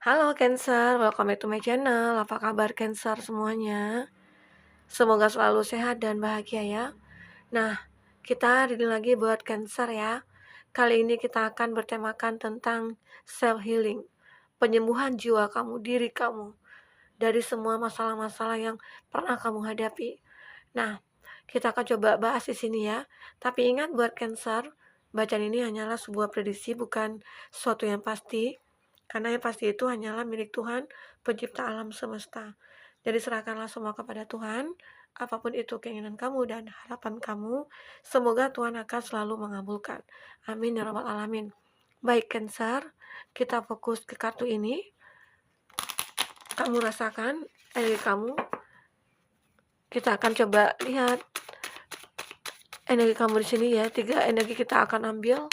Halo Cancer, welcome back to my channel. Apa kabar Cancer semuanya? Semoga selalu sehat dan bahagia ya. Nah, kita reading lagi buat Cancer ya. Kali ini kita akan bertemakan tentang self healing, penyembuhan jiwa kamu, diri kamu dari semua masalah-masalah yang pernah kamu hadapi. Nah, kita akan coba bahas di sini ya. Tapi ingat buat Cancer, bacaan ini hanyalah sebuah prediksi, bukan sesuatu yang pasti. Karena yang pasti itu hanyalah milik Tuhan, pencipta alam semesta. Jadi serahkanlah semua kepada Tuhan, apapun itu keinginan kamu dan harapan kamu, semoga Tuhan akan selalu mengabulkan. Amin ya rabbal alamin. Baik Cancer, kita fokus ke kartu ini. Kamu rasakan energi kamu. Kita akan coba lihat energi kamu di sini ya. 3 energi kita akan ambil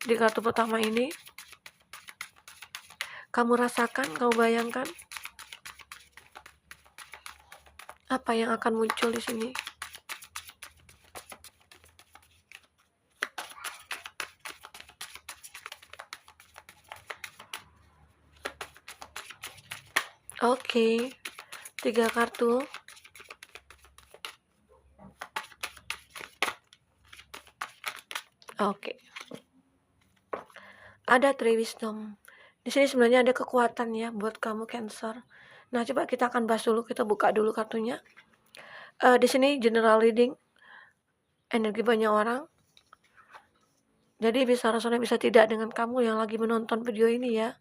di kartu pertama ini. Kamu rasakan, kamu bayangkan apa yang akan muncul di sini. Oke, 3 kartu. Oke. Ada Three Wisdom. Di sini sebenarnya ada kekuatan ya buat kamu Cancer. Nah, coba kita akan bahas dulu, kita buka dulu kartunya. Di sini general reading, energi banyak orang. Jadi bisa resonate bisa tidak dengan kamu yang lagi menonton video ini ya.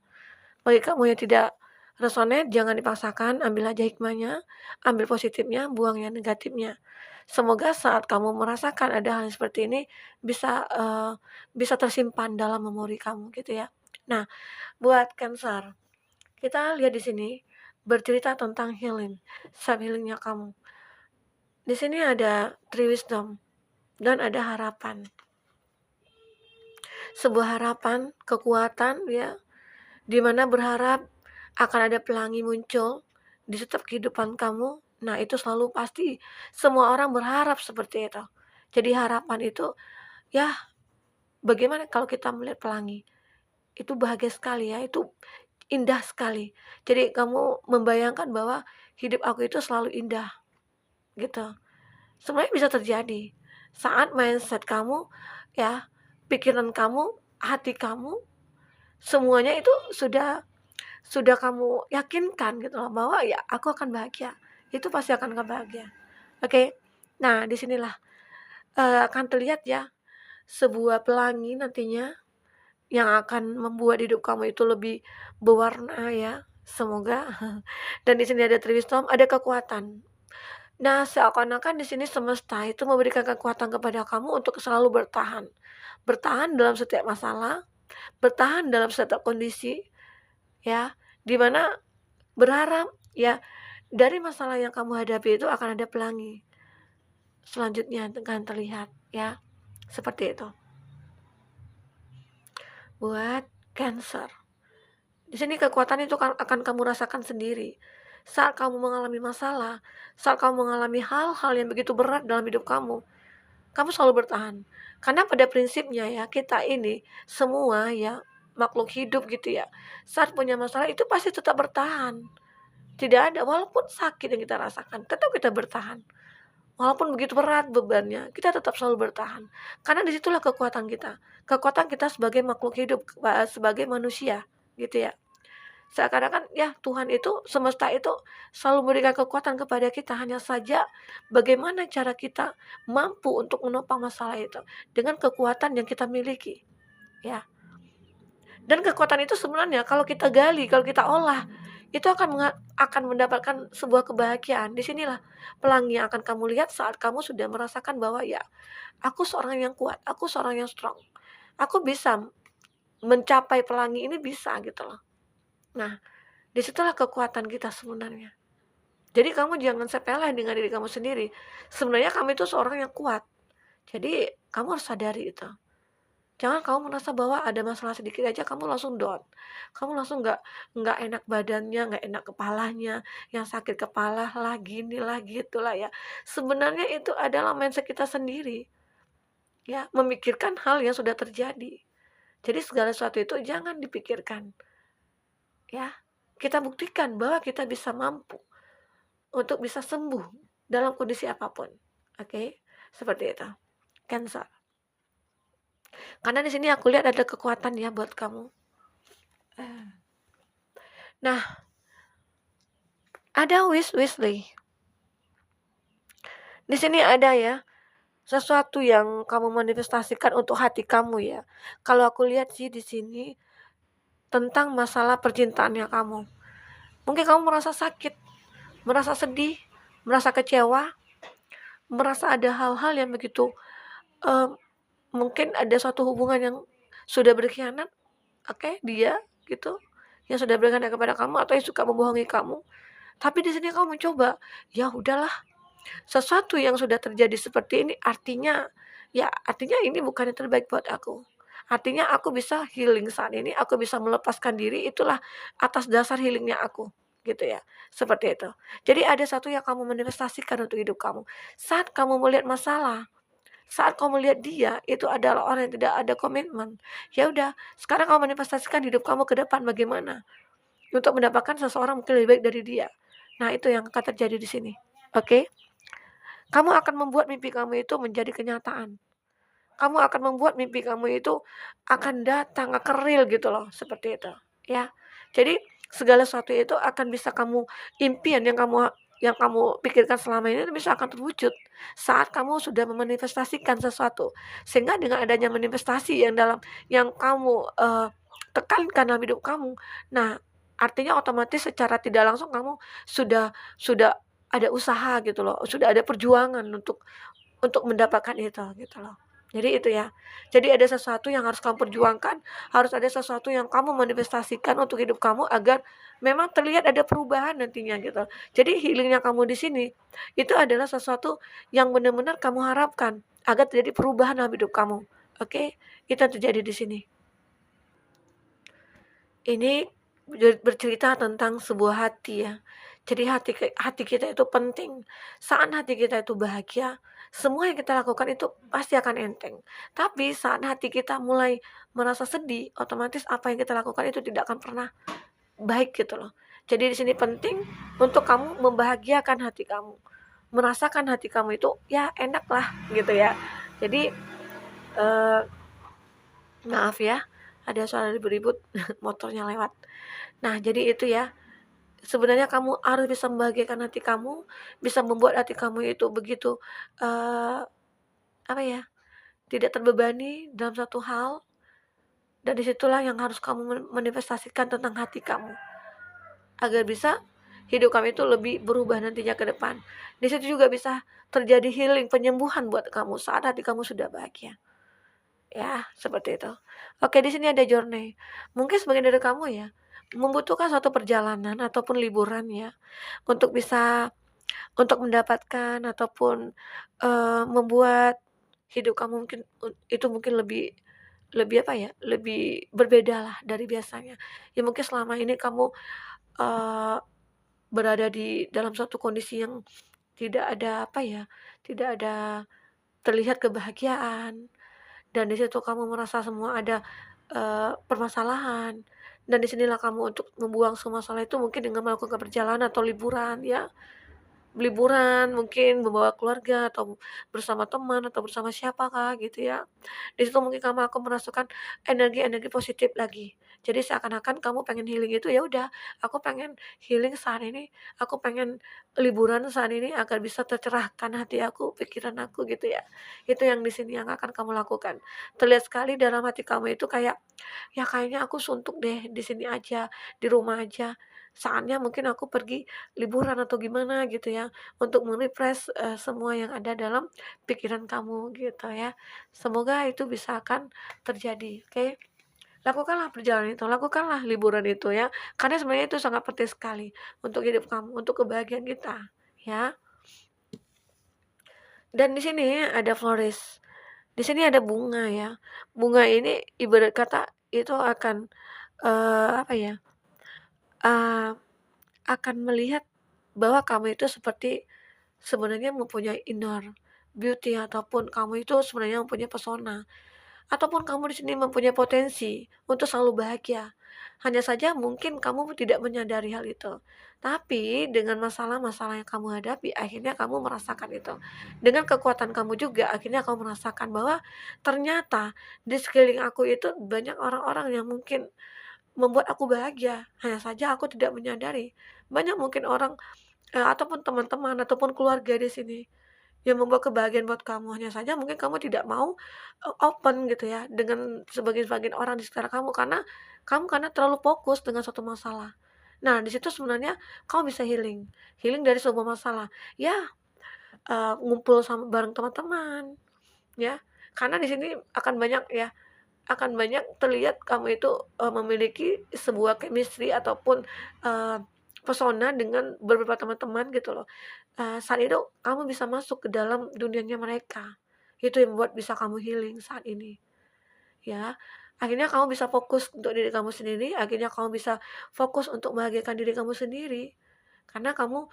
Bagi kamu yang tidak resonate, jangan dipaksakan, ambil aja hikmahnya, ambil positifnya, buang yang negatifnya. Semoga saat kamu merasakan ada hal yang seperti ini bisa tersimpan dalam memori kamu gitu ya. Nah, buat Cancer, kita lihat di sini bercerita tentang healing, self healingnya kamu. Di sini ada Three Wisdom dan ada harapan. Sebuah harapan, kekuatan ya, dimana berharap akan ada pelangi muncul di setiap kehidupan kamu. Nah, itu selalu pasti semua orang berharap seperti itu. Jadi harapan itu ya, bagaimana kalau kita melihat pelangi? Itu bahagia sekali ya, itu indah sekali. Jadi kamu membayangkan bahwa hidup aku itu selalu indah gitu. Sebenarnya bisa terjadi saat mindset kamu ya, pikiran kamu, hati kamu, semuanya itu sudah kamu yakinkan gitu loh bahwa ya aku akan bahagia. Itu pasti akan bahagia. Oke. Nah, disinilah akan terlihat ya sebuah pelangi nantinya yang akan membuat hidup kamu itu lebih berwarna ya. Semoga. Dan di sini ada Three Wisdom, ada kekuatan. Nah, seakan-akan di sini semesta itu memberikan kekuatan kepada kamu untuk selalu bertahan. Bertahan dalam setiap masalah, bertahan dalam setiap kondisi, ya, di mana berharap ya dari masalah yang kamu hadapi itu akan ada pelangi. Selanjutnya akan terlihat ya. Seperti itu. Buat Cancer. Di sini kekuatan itu akan kamu rasakan sendiri. Saat kamu mengalami masalah, saat kamu mengalami hal-hal yang begitu berat dalam hidup kamu selalu bertahan. Karena pada prinsipnya ya, kita ini semua ya, makhluk hidup gitu ya, saat punya masalah itu pasti tetap bertahan. Tidak ada, walaupun sakit yang kita rasakan, tetap kita bertahan. Walaupun begitu berat bebannya, kita tetap selalu bertahan. Karena disitulah kekuatan kita. Kekuatan kita sebagai makhluk hidup, sebagai manusia, gitu ya. Seakan-akan ya Tuhan itu, semesta itu selalu memberikan kekuatan kepada kita. Hanya saja bagaimana cara kita mampu untuk menopang masalah itu dengan kekuatan yang kita miliki, ya. Dan kekuatan itu sebenarnya kalau kita gali, kalau kita olah, itu akan mendapatkan sebuah kebahagiaan. Disinilah pelangi yang akan kamu lihat saat kamu sudah merasakan bahwa ya, aku seorang yang kuat, aku seorang yang strong. Aku bisa mencapai pelangi ini bisa gitu loh. Nah, disitulah kekuatan kita sebenarnya. Jadi kamu jangan sepele dengan diri kamu sendiri. Sebenarnya kamu itu seorang yang kuat. Jadi kamu harus sadari itu. Jangan kamu merasa bahwa ada masalah sedikit aja kamu langsung down. Kamu langsung nggak enak badannya, nggak enak kepalanya, yang sakit kepala lah, gini lah, gitulah ya. Sebenarnya itu adalah mindset kita sendiri. Ya, memikirkan hal yang sudah terjadi. Jadi segala sesuatu itu jangan dipikirkan. ya. Kita buktikan bahwa kita bisa mampu untuk bisa sembuh dalam kondisi apapun. Oke, seperti itu. Cancer. Karena di sini aku lihat ada kekuatan ya buat kamu. Nah, ada Wesley. Di sini ada ya sesuatu yang kamu manifestasikan untuk hati kamu ya. Kalau aku lihat sih di sini tentang masalah percintaannya kamu. Mungkin kamu merasa sakit, merasa sedih, merasa kecewa, merasa ada hal-hal yang begitu mungkin ada suatu hubungan yang sudah berkhianat, dia gitu, yang sudah berkhianat kepada kamu atau yang suka membohongi kamu. Tapi di sini kamu mencoba, ya udahlah, sesuatu yang sudah terjadi seperti ini artinya ini bukan yang terbaik buat aku. Artinya aku bisa healing saat ini, aku bisa melepaskan diri, itulah atas dasar healingnya aku, gitu ya. Seperti itu. Jadi ada satu yang kamu manifestasikan untuk hidup kamu. Saat kamu melihat masalah, saat kamu melihat dia itu adalah orang yang tidak ada komitmen, ya udah, sekarang kamu manifestasikan hidup kamu ke depan bagaimana untuk mendapatkan seseorang mungkin lebih baik dari dia. Nah, itu yang akan terjadi di sini. Oke? Kamu akan membuat mimpi kamu itu menjadi kenyataan. Kamu akan membuat mimpi kamu itu akan datang, akan real gitu loh, seperti itu, ya. Jadi segala sesuatu itu akan bisa kamu impian yang kamu pikirkan selama ini itu bisa akan terwujud saat kamu sudah memanifestasikan sesuatu. Sehingga dengan adanya manifestasi yang kamu, tekankan dalam hidup kamu, nah artinya otomatis secara tidak langsung kamu sudah ada usaha gitu loh, sudah ada perjuangan untuk mendapatkan itu, gitu loh. Jadi itu ya. Jadi ada sesuatu yang harus kamu perjuangkan, harus ada sesuatu yang kamu manifestasikan untuk hidup kamu agar memang terlihat ada perubahan nantinya gitu. Jadi healing kamu di sini, itu adalah sesuatu yang benar-benar kamu harapkan agar terjadi perubahan dalam hidup kamu. Oke? Itu yang terjadi di sini. Ini bercerita tentang sebuah hati ya. Jadi hati kita itu penting. Saat hati kita itu bahagia, semua yang kita lakukan itu pasti akan enteng. Tapi saat hati kita mulai merasa sedih, otomatis apa yang kita lakukan itu tidak akan pernah baik gitu loh. Jadi di sini penting untuk kamu membahagiakan hati kamu. Merasakan hati kamu itu ya enak lah gitu ya. Jadi eh, maaf ya, ada suara ribut-ribut motornya lewat. Nah, jadi itu ya. Sebenarnya kamu harus bisa membahagiakan hati kamu, bisa membuat hati kamu itu begitu, eee, apa ya, tidak terbebani dalam satu hal, dan disitulah yang harus kamu manifestasikan tentang hati kamu, agar bisa hidup kamu itu lebih berubah nantinya ke depan. Di situ juga bisa terjadi healing, penyembuhan buat kamu saat hati kamu sudah bahagia. Ya, seperti itu. Oke, di sini ada journey. Mungkin sebagian dari kamu ya, membutuhkan suatu perjalanan ataupun liburan ya, untuk bisa untuk mendapatkan ataupun, membuat hidup kamu mungkin itu mungkin lebih lebih apa ya, lebih berbedalah dari biasanya. Ya mungkin selama ini kamu, eee, berada di dalam suatu kondisi yang tidak ada apa ya, tidak ada terlihat kebahagiaan, dan di situ kamu merasa semua ada, permasalahan, dan di sinilah kamu untuk membuang semua masalah itu mungkin dengan melakukan perjalanan atau liburan ya. Liburan mungkin membawa keluarga atau bersama teman atau bersama siapakah gitu ya. Di situ mungkin kamu akan merasakan energi-energi positif lagi. Jadi seakan-akan kamu pengen healing itu, ya udah, aku pengen healing saat ini, aku pengen liburan saat ini agar bisa tercerahkan hati aku, pikiran aku gitu ya. Itu yang di sini yang akan kamu lakukan. Terlihat sekali dalam hati kamu itu kayak, ya kayaknya aku suntuk deh di sini aja, di rumah aja. Saatnya mungkin aku pergi liburan atau gimana gitu ya, untuk me-refresh, semua yang ada dalam pikiran kamu gitu ya. Semoga itu bisa akan terjadi, oke? Lakukanlah perjalanan itu, lakukanlah liburan itu ya, karena sebenarnya itu sangat penting sekali untuk hidup kamu, untuk kebahagiaan kita, ya. Dan di sini ada florist, di sini ada bunga ya. Bunga ini ibarat kata itu akan, apa ya, eee, akan melihat bahwa kamu itu seperti sebenarnya mempunyai inner beauty ataupun kamu itu sebenarnya mempunyai pesona, ataupun kamu di sini mempunyai potensi untuk selalu bahagia. Hanya saja mungkin kamu tidak menyadari hal itu. Tapi dengan masalah-masalah yang kamu hadapi, akhirnya kamu merasakan itu. Dengan kekuatan kamu juga, akhirnya kamu merasakan bahwa ternyata di sekeliling aku itu banyak orang-orang yang mungkin membuat aku bahagia, hanya saja aku tidak menyadari. Banyak mungkin orang, ataupun teman-teman, ataupun keluarga di sini yang membawa kebahagiaan buat kamu, hanya saja mungkin kamu tidak mau, open gitu ya dengan sebagian-sebagian orang di sekitar kamu karena terlalu fokus dengan suatu masalah. Nah, di situ sebenarnya kamu bisa healing, healing dari sebuah masalah. Ya, ngumpul sama bareng teman-teman, ya, karena di sini akan banyak terlihat kamu itu, memiliki sebuah chemistry ataupun, eee, pesona dengan beberapa teman-teman gitu loh. Saat itu kamu bisa masuk ke dalam dunianya mereka. Itu yang membuat bisa kamu healing saat ini, ya. Akhirnya kamu bisa fokus untuk diri kamu sendiri, akhirnya kamu bisa fokus untuk membahagiakan diri kamu sendiri. Karena kamu,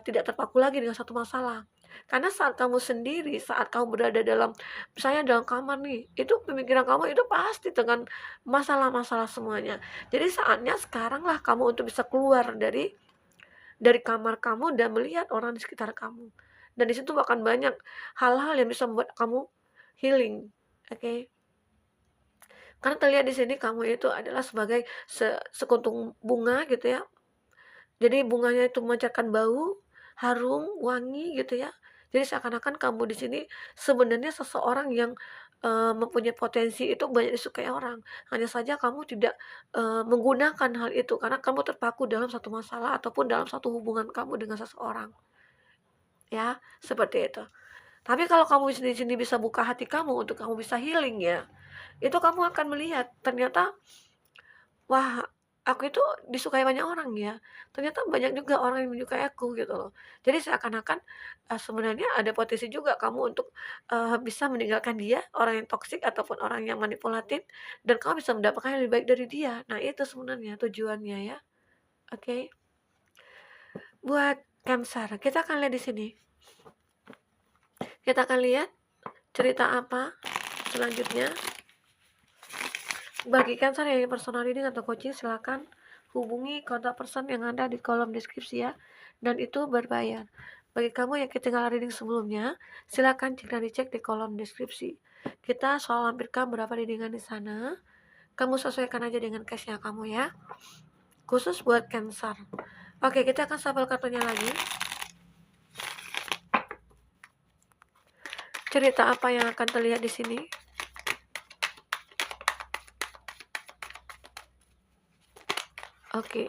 tidak terpaku lagi dengan satu masalah. Karena saat kamu sendiri, saat kamu berada dalam misalnya dalam kamar nih, itu pemikiran kamu itu pasti dengan masalah-masalah semuanya. Jadi saatnya sekaranglah kamu untuk bisa keluar dari kamar kamu dan melihat orang di sekitar kamu. Dan di situ akan banyak hal-hal yang bisa membuat kamu healing, oke? Karena terlihat di sini kamu itu adalah sebagai sekuntum bunga gitu ya. Jadi bunganya itu memancarkan bau, harum, wangi gitu ya. Jadi seakan-akan kamu di sini sebenarnya seseorang yang, mempunyai potensi itu banyak disukai orang. Hanya saja kamu tidak, menggunakan hal itu karena kamu terpaku dalam satu masalah ataupun dalam satu hubungan kamu dengan seseorang, ya, seperti itu. Tapi kalau kamu di sini bisa buka hati kamu untuk kamu bisa healing ya, itu kamu akan melihat ternyata, wah, aku itu disukai banyak orang ya, ternyata banyak juga orang yang menyukai aku gitu loh. Jadi seakan-akan, sebenarnya ada potensi juga kamu untuk, bisa meninggalkan dia, orang yang toksik ataupun orang yang manipulatif, dan kamu bisa mendapatkan yang lebih baik dari dia. Nah itu sebenarnya tujuannya ya, oke. Buat Cancer, kita akan lihat di sini, kita akan lihat cerita apa selanjutnya. Bagi Cancer yang ingin personal reading atau coaching, silakan hubungi kontak person yang ada di kolom deskripsi ya, dan itu berbayar. Bagi kamu yang ketinggalan reading sebelumnya, silakan cek dan dicek di kolom deskripsi. Kita soal lampirkan berapa readingan di sana. Kamu sesuaikan aja dengan case-nya kamu ya. Khusus buat Cancer. Oke, kita akan shuffle kartunya lagi. Cerita apa yang akan terlihat di sini? Oke.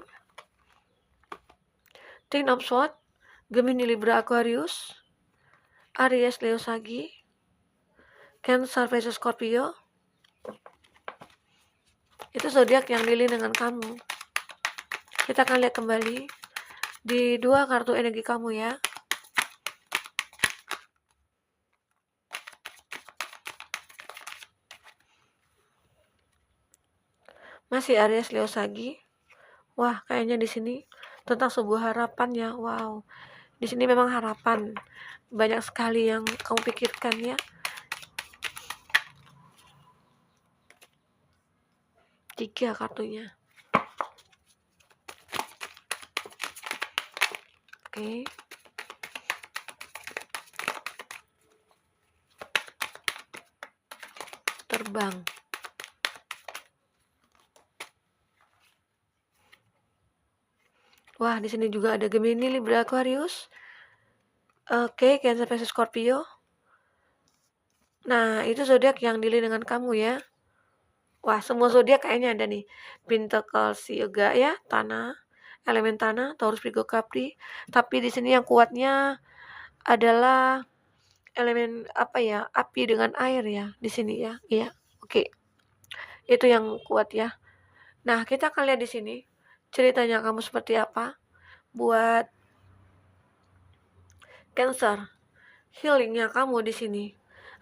Ten of Swords, Gemini, Libra, Aquarius, Aries, Leo, Sagi, Cancer versus Scorpio. Itu zodiak yang dealing dengan kamu. Kita akan lihat kembali di dua kartu energi kamu ya. Masih Aries, Leo, Sagi. Wah, kayaknya di sini tentang sebuah harapan ya. Wow. Di sini memang harapan. Banyak sekali yang kamu pikirkan ya. 3 kartunya. Oke. Terbang. Wah, di sini juga ada Gemini, Libra, Aquarius. Oke, Cancer versus Scorpio. Nah, itu zodiak yang dealing dengan kamu ya. Wah, semua zodiak kayaknya ada nih. Pentacles juga ya, tanah, elemen tanah, Taurus, Virgo, Capri. Tapi di sini yang kuatnya adalah elemen apa ya? Api dengan air ya di sini ya. Iya. Oke. Itu yang kuat ya. Nah, kita akan lihat di sini ceritanya kamu seperti apa buat Cancer. Healingnya kamu di sini.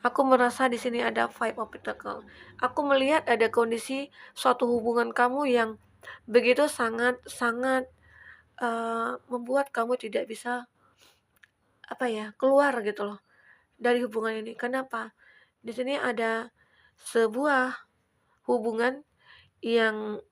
Aku merasa di sini ada Five of Pentacles. Aku melihat ada kondisi suatu hubungan kamu yang begitu sangat-sangat membuat kamu tidak bisa apa ya, keluar gitu loh dari hubungan ini. Kenapa? Di sini ada sebuah hubungan yang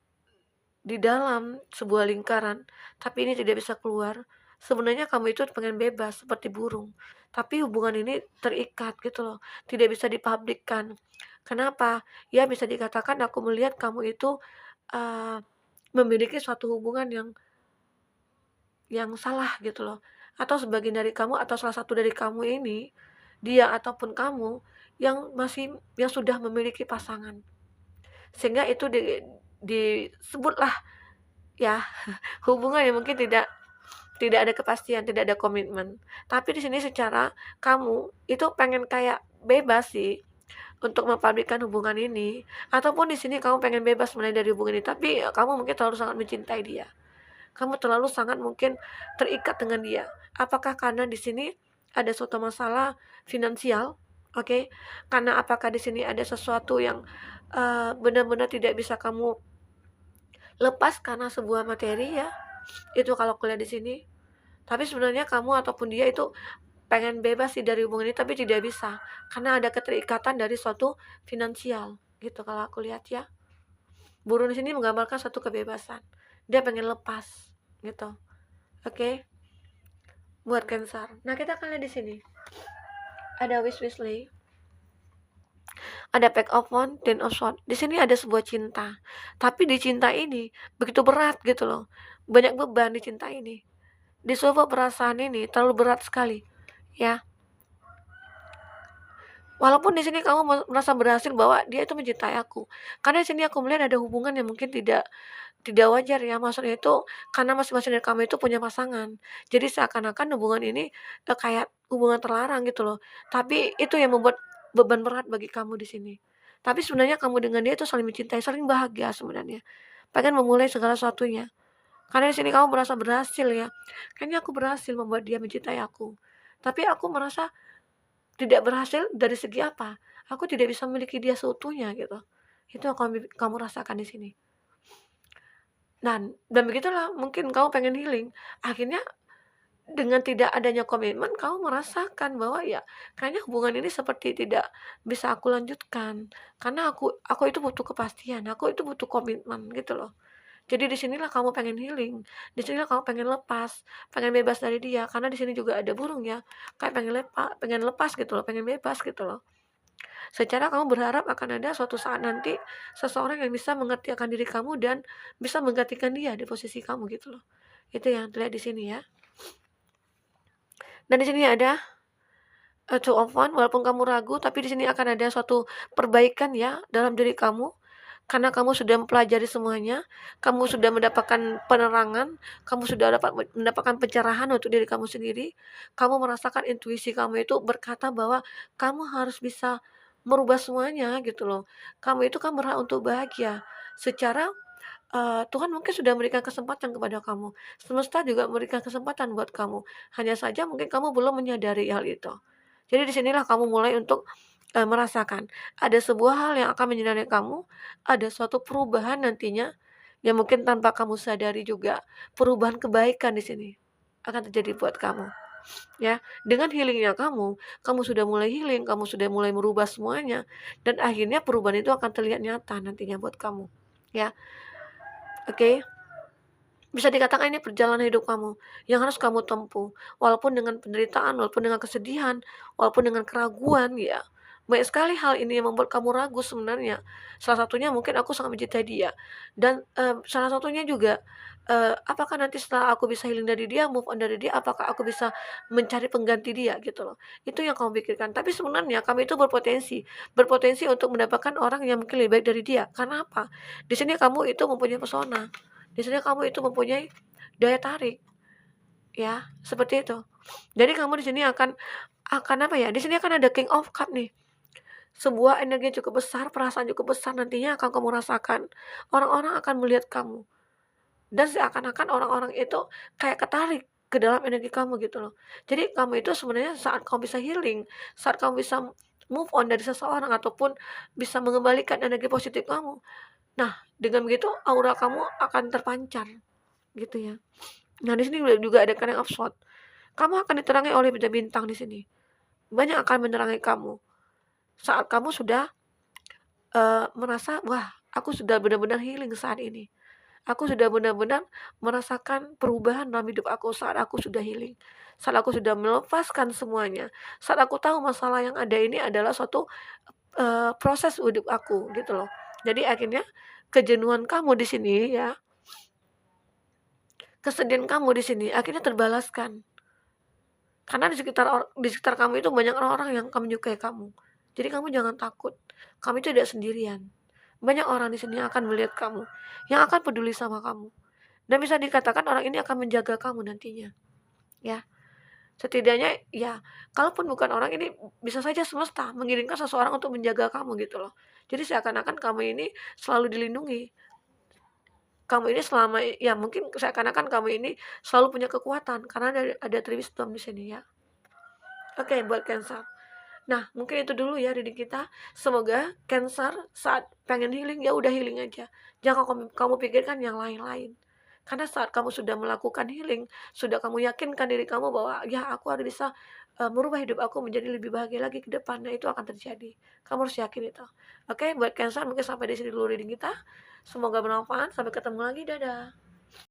di dalam sebuah lingkaran, tapi ini tidak bisa keluar. Sebenarnya kamu itu pengen bebas seperti burung, tapi hubungan ini terikat gitu loh, tidak bisa dipublikkan. Kenapa? Ya bisa dikatakan aku melihat kamu itu, eee, memiliki suatu hubungan yang salah gitu loh, atau sebagian dari kamu atau salah satu dari kamu ini, dia ataupun kamu yang sudah memiliki pasangan. Sehingga itu disebutlah ya hubungan yang mungkin tidak ada kepastian, tidak ada komitmen. Tapi di sini secara kamu itu pengen kayak bebas sih untuk mempublikkan hubungan ini, ataupun di sini kamu pengen bebas mulai dari hubungan ini, tapi kamu mungkin terlalu sangat mencintai dia. Kamu terlalu sangat mungkin terikat dengan dia. Apakah karena di sini ada suatu masalah finansial? Oke. Karena apakah di sini ada sesuatu yang benar-benar tidak bisa kamu lepas karena sebuah materi ya? Itu kalau kuliah di sini. Tapi sebenarnya kamu ataupun dia itu pengen bebas sih dari hubungan ini tapi tidak bisa karena ada keterikatan dari suatu finansial gitu kalau aku lihat ya. Burung di sini menggambarkan satu kebebasan. Dia pengen lepas gitu. Oke, buat Cancer. Nah, kita akan lihat di sini. Ada wish-wish-lay, ada pack of one, ten of sword. Di sini ada sebuah cinta. Tapi di cinta ini begitu berat gitu loh. Banyak beban di cinta ini. Di sebuah perasaan ini terlalu berat sekali, ya. Walaupun di sini kamu merasa berhasil bahwa dia itu mencintai aku. Karena di sini aku melihat ada hubungan yang mungkin tidak wajar ya. Maksudnya itu karena masing-masing dari kamu itu punya pasangan. Jadi seakan-akan hubungan ini kayak hubungan terlarang gitu loh. Tapi itu yang membuat beban berat bagi kamu di sini. Tapi sebenarnya kamu dengan dia itu saling mencintai, saling bahagia sebenarnya. Pengen memulai segala sesuatunya. Karena di sini kamu merasa berhasil ya. Kayaknya aku berhasil membuat dia mencintai aku. Tapi aku merasa tidak berhasil dari segi apa? Aku tidak bisa memiliki dia seutuhnya gitu. Itu yang kamu rasakan di sini. Dan begitulah mungkin kamu pengen healing. Akhirnya dengan tidak adanya komitmen kamu merasakan bahwa ya kayaknya hubungan ini seperti tidak bisa aku lanjutkan. Karena aku itu butuh kepastian, aku itu butuh komitmen gitu loh. Jadi di sinilah kamu pengen healing, di sinilah kamu pengen lepas, pengen bebas dari dia. Karena di sini juga ada burung ya, kayak pengen lepas gitu loh, pengen bebas gitu loh. Secara kamu berharap akan ada suatu saat nanti seseorang yang bisa mengerti akan diri kamu dan bisa menggantikan dia di posisi kamu gitu loh. Itu yang terlihat di sini ya. Dan di sini ada two of one, walaupun kamu ragu, tapi di sini akan ada suatu perbaikan ya dalam diri kamu. Karena kamu sudah mempelajari semuanya, kamu sudah mendapatkan penerangan, kamu sudah mendapatkan pencerahan untuk diri kamu sendiri. Kamu merasakan intuisi kamu itu berkata bahwa kamu harus bisa merubah semuanya gitu loh. Kamu itu kan berhak untuk bahagia. Secara Tuhan mungkin sudah memberikan kesempatan kepada kamu. Semesta juga memberikan kesempatan buat kamu. Hanya saja mungkin kamu belum menyadari hal itu. Jadi disinilah kamu mulai untuk merasakan ada sebuah hal yang akan menyinari kamu, ada suatu perubahan nantinya yang mungkin tanpa kamu sadari juga, perubahan kebaikan di sini akan terjadi buat kamu, ya. Dengan healingnya kamu sudah mulai healing, kamu sudah mulai merubah semuanya dan akhirnya perubahan itu akan terlihat nyata nantinya buat kamu, ya. Oke. Bisa dikatakan ini perjalanan hidup kamu yang harus kamu tempuh. Walaupun dengan penderitaan, walaupun dengan kesedihan, walaupun dengan keraguan ya. Banyak sekali hal ini yang membuat kamu ragu sebenarnya. Salah satunya mungkin aku sangat mencintai dia. Dan salah satunya juga apakah nanti setelah aku bisa healing dari dia, move on dari dia, apakah aku bisa mencari pengganti dia gitu loh. Itu yang kamu pikirkan. Tapi sebenarnya kamu itu berpotensi untuk mendapatkan orang yang mungkin lebih baik dari dia. Karena apa? Di sini kamu itu mempunyai pesona. Di sini kamu itu mempunyai daya tarik, ya, seperti itu. Jadi kamu di sini akan apa ya, di sini akan ada King of Cup nih. Sebuah energi yang cukup besar, perasaan cukup besar nantinya akan kamu rasakan. Orang-orang akan melihat kamu. Dan seakan-akan orang-orang itu kayak ketarik ke dalam energi kamu gitu loh. Jadi kamu itu sebenarnya saat kamu bisa healing, saat kamu bisa move on dari seseorang ataupun bisa mengembalikan energi positif kamu. Nah, dengan begitu aura kamu akan terpancar. Gitu ya. Nah, di sini juga ada King of Swords. Kamu akan diterangi oleh bintang-bintang di sini. Banyak akan menerangi kamu. Saat kamu sudah merasa, wah, aku sudah benar-benar healing saat ini. Aku sudah benar-benar merasakan perubahan dalam hidup aku saat aku sudah healing, saat aku sudah melepaskan semuanya, saat aku tahu masalah yang ada ini adalah suatu, proses hidup aku gitu loh. Jadi akhirnya kejenuhan kamu di sini ya, kesedihan kamu di sini akhirnya terbalaskan. Karena di sekitar kamu itu banyak orang-orang yang menyukai kamu. Jadi kamu jangan takut, kamu itu tidak sendirian. Banyak orang di sini yang akan melihat kamu, yang akan peduli sama kamu. Dan bisa dikatakan orang ini akan menjaga kamu nantinya, ya. Setidaknya ya, kalaupun bukan orang ini, bisa saja semesta mengirimkan seseorang untuk menjaga kamu gitu loh. Jadi seakan-akan kamu ini selalu dilindungi. Kamu ini selama ya mungkin seakan-akan kamu ini selalu punya kekuatan karena ada Triwisdom di sini ya. Oke, buat Cancer. Nah, mungkin itu dulu ya reading kita. Semoga Cancer saat pengen healing, ya udah healing aja. Jangan kamu pikirkan yang lain-lain. Karena saat kamu sudah melakukan healing, sudah kamu yakinkan diri kamu bahwa ya aku harus bisa merubah hidup aku menjadi lebih bahagia lagi ke depannya, itu akan terjadi. Kamu harus yakin itu. Oke, buat Cancer mungkin sampai di sini dulu reading kita. Semoga bermanfaat. Sampai ketemu lagi. Dadah.